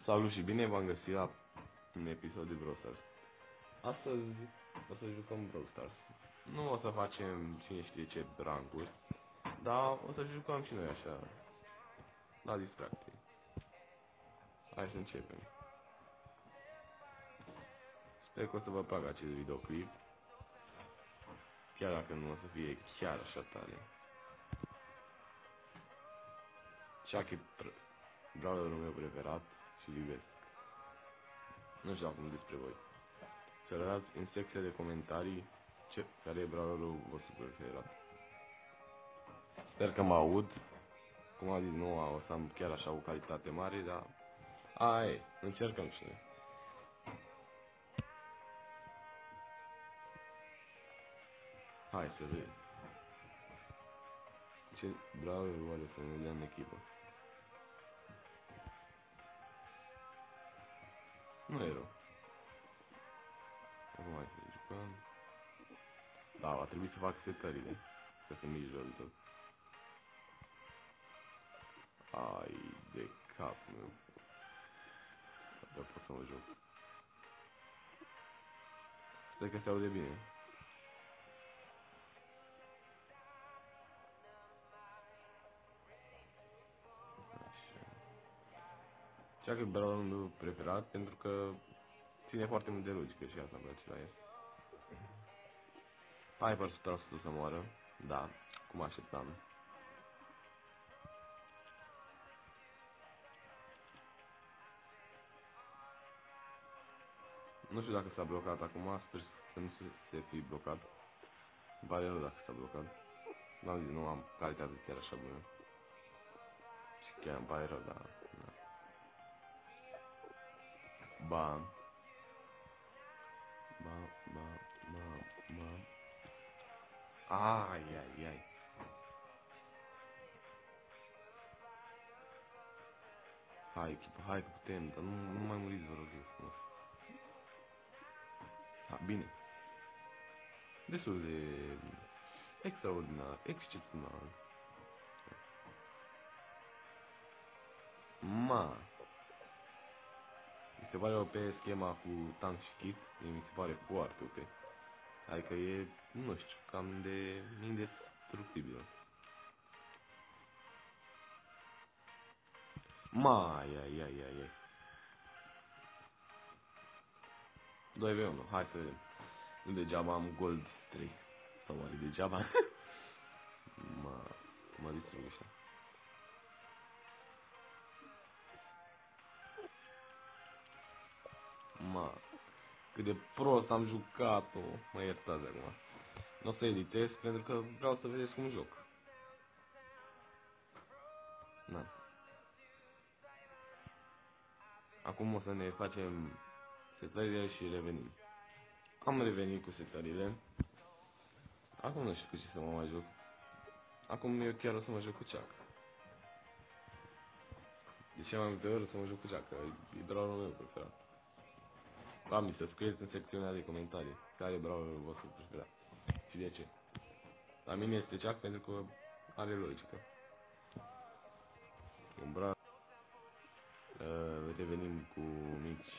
Salut și bine v-am găsit la un episod de Brawl Stars. Astăzi o să jucăm Brawl Stars. Nu o să facem cine știe ce rankuri, dar o să jucăm și noi așa, la distracție. Hai să începem. Sper că o să vă placă acest videoclip, chiar dacă nu o să fie chiar așa tare. Chucky, brawlerul meu preferat și iubesc. Nu știu acum despre voi. Să lăsați în secția de comentarii care e brawlerul vostru preferat. Sper că mă aud. Cum am zis, nu o să am chiar așa o calitate mare, dar aia încercăm și noi. Hai să vedem. Ce brawler oare să ne dea în echipă? Nu e rău. Acum hai să jucăm. Da, va trebui să fac setările, că sunt mici de tot. Ai de cap meu. Dar pot să mă joc. Sper că se aude bine. Așa că e brawlerul meu preferat pentru că ține foarte mult de logică și asta îmi place la el. Piper 100% să moară. Da, cum așteptam. Nu știu dacă s-a blocat acum, sper să nu se fi blocat. Îmi pare rău dacă s-a blocat. N-am zis, nu am calitate chiar așa bună. Și chiar îmi pare rău, dar... Da. Bam. Bam, bam, bam, bam. Ai, ai, ai. Hai, echipă, hai că putem, dar nu mai muriți, vă rog eu frumos. Ha, bine. Destul de extraordinar, excepțional. Ma. Mi se pare OP schema cu tank și kit, mi se pare foarte OP. Adică e, nu știu, cam de indestructibilă. Mai, ai, ai, ai, ai. 2v1, hai să vedem. Nu degeaba am gold 3. Sau oare degeaba? mă distrug așa. Cât de prost am jucat-o. Mă iertați acum. Nu o să editez pentru că vreau să vedeți cum joc. Na. Acum o să ne facem setările și revenim. Am revenit cu setările. Acum nu știu cu ce să mă mai joc. Acum eu chiar o să mă joc cu Chuck. De ce mai multe ori o să mă joc cu Chuck, că e brawlerul meu preferat. Oameni, să scrieți în secțiunea de comentarii care e brawlerul vostru preferat. Și de ce? La mine este Chuck pentru că are logică. Un brawler. Revenim cu mici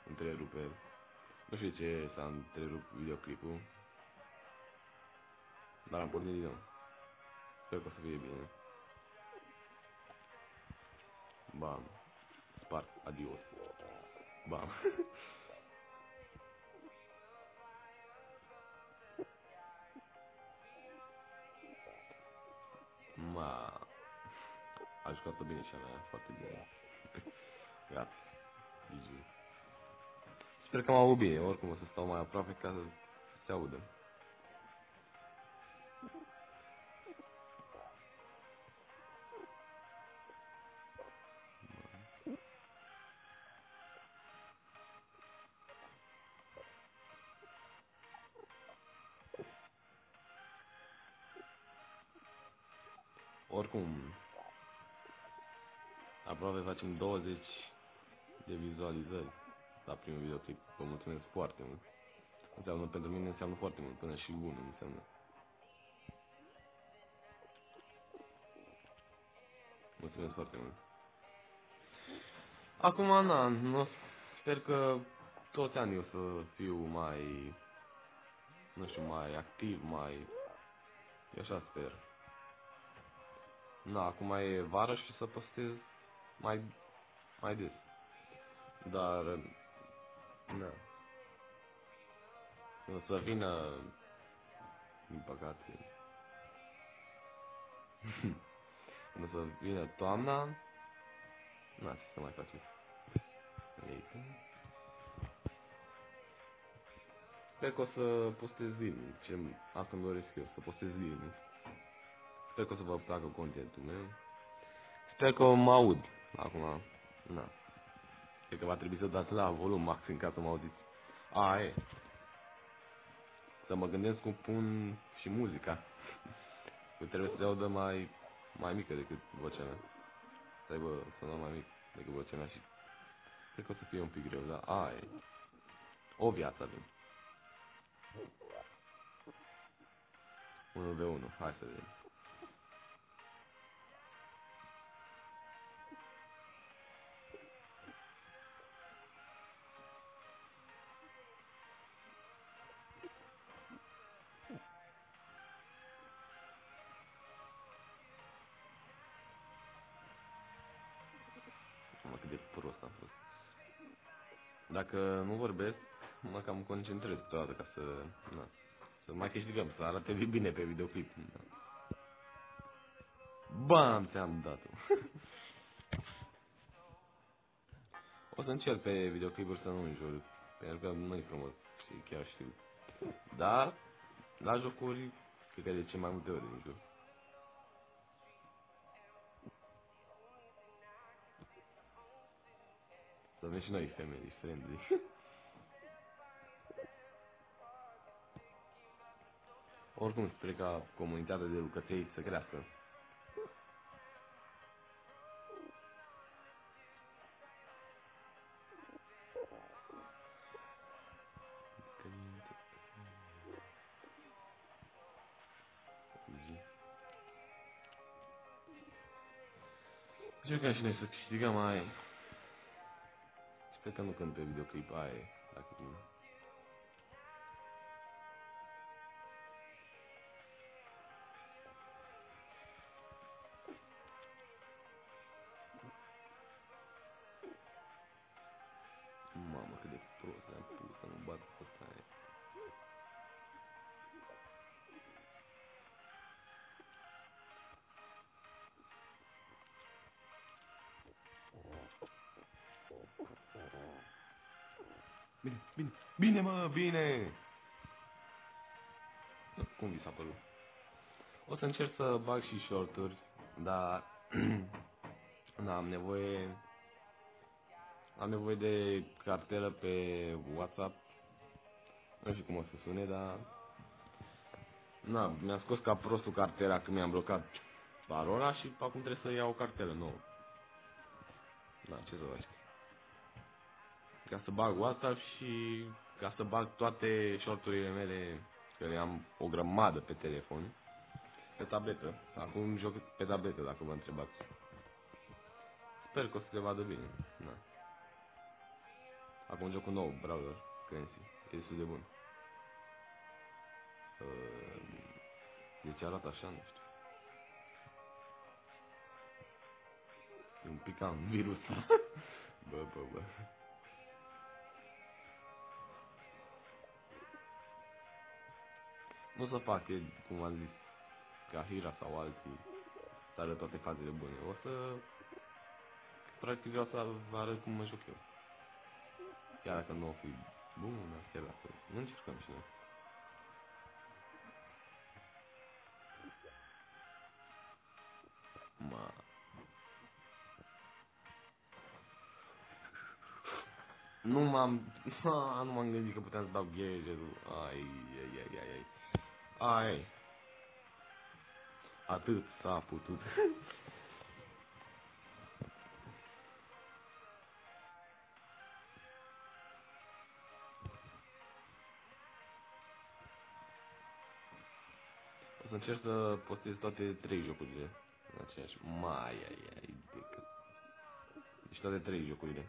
întreruperi. Nu știu ce s-a întrerupt videoclipul, dar am pornit din nou. Sper că o să fie bine. Bam. Spark. Adios. Bam. A jucat-o bine și a mea, foarte bine. Gata. GG. Sper că mă aud bine, oricum o să stau mai aproape ca să se audă. Oricum, aproape facem 20 de vizualizări la primul videoclip. Vă mulțumesc foarte mult. Înseamnă, pentru mine înseamnă foarte mult, până și 1 înseamnă. Mulțumesc foarte mult. Acum, na, nu, sper că toți anii o să fiu mai, nu știu, mai activ, mai, eu așa sper. Na, acum e vară și să postez mai des. Dar, na, o să vină, din păcate, când o să vină toamna, na, ce să mai facem? Sper că o să postez zilnic, asta îmi doresc eu, să postez zilnic. Sper că o să vă placă contentul meu. Sper că mă aud acum, na. Cred că va trebui să dați la volum maxim ca să mă auziți. E. Să mă gândesc cum pun și muzica. Că trebuie să se audă mai mică decât vocea mea. Să aibă sonor mai mic decât vocea mea și cred că o să fie un pic greu, dar e. O viață avem. 1v1, hai să vedem. Mă, cât de prost am fost. Dacă nu vorbesc, mă cam concentrez toată ca să mai câștigăm, să arate bine pe videoclip. Da. Bam, ți-am dat-o. O să încerc pe videoclipuri să nu înjur, pentru că nu-i frumos și chiar știu. Dar, la jocuri, cred că de ce mai multe ori înjur. Să avem și noi femei friendly. Oricum, sper ca comunitatea de lucrători să crească. Încercăm și noi să câștigăm aia. Sper că nu cânt pe videoclip aia, dacă bine. Mamă, cât de prost le-am pus să nu bat pe ăsta aia. Bine, bine, bine mă, bine! Cum vi s-a părut? O să încerc să bag și short-uri, dar da, am nevoie de cartelă pe WhatsApp. Nu știu cum o să sune, dar na, mi-a scos ca prostul cartela când mi-am blocat parola și acum trebuie să iau o cartelă nouă. Da, ce să faci? Ca să bag WhatsApp și ca să bag toate shorturile mele, că le am o grămadă pe telefon, pe tabletă. Acum joc pe tabletă, dacă vă întrebați. Sper că o să se vadă bine. Da. Acum joc un nou browser, Clancy. E destul de bun. Deci arată așa, nu știu. E un pic ca un virus. Bă. Nu o să fac, cum am zis, ca Hira sau alții, să arăt toate fazele bune. O să, practic, vreau să arăt cum mă joc eu. Chiar dacă nu o fi bun, dar chiar dacă nu încercăm și noi. Nu m-am gândit că puteam să dau gadget-ul. Ai. Atât s-a putut. O să încerc să postez toate 3 jocurile în aceeași. Și toate 3 jocurile.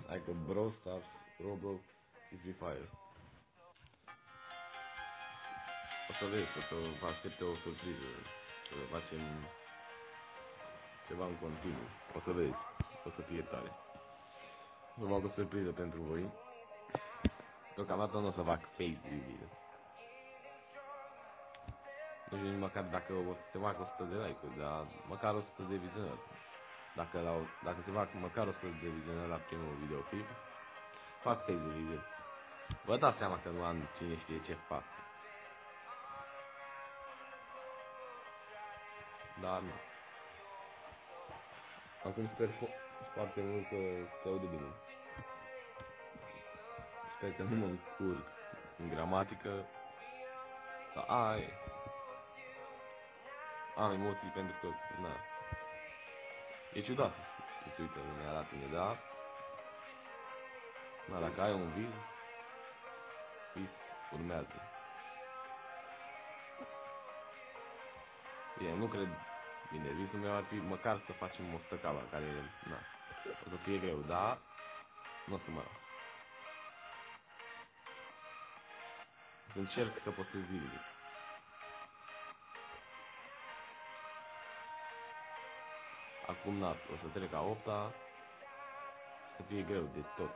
Adică Brawl Stars, Roblox și Free Fire. O să vezi, o să vă aștepte o surpriză. Să facem ceva în continuu. O să vezi, o să fie tare. O să fac o surpriză pentru voi. Deocamdată nu o să fac face reveal. Nu știu nici măcar dacă o să se facă 100 de like-uri, dar măcar 100 de vizionări. Dacă se fac măcar 100 de vizionări la primul videoclip, fac face reveal. Vă dați seama că nu am cine știe ce fac. Dar nu. Acum sper foarte mult că se aude bine. Sper că nu mă încurc în gramatică. Dar am emoții pentru că, na. E ciudat să se uită lumea la tine, dar na, dacă ai un vis urmează. Nu cred, bine, visul meu ar fi măcar să facem o stăcală, care, na, o să fie greu, dar nu o să mă las. O să încerc să postez zilnic. Acum, na, o să trec a 8-a, să fie greu de tot.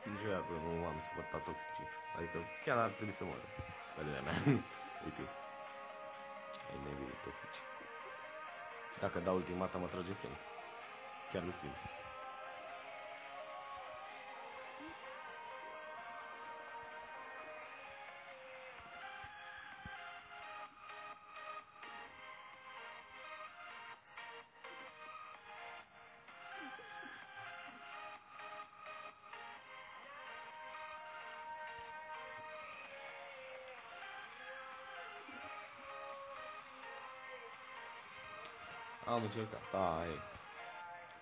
Niciodată nu am suportat toxicii. Adică chiar ar trebui să moară. Părerea mea. Uite. E nevidă toxici. Și dacă dau ultimata mă trage sân. Chiar îl simt. Am încercat.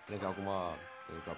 Plec acum pentru că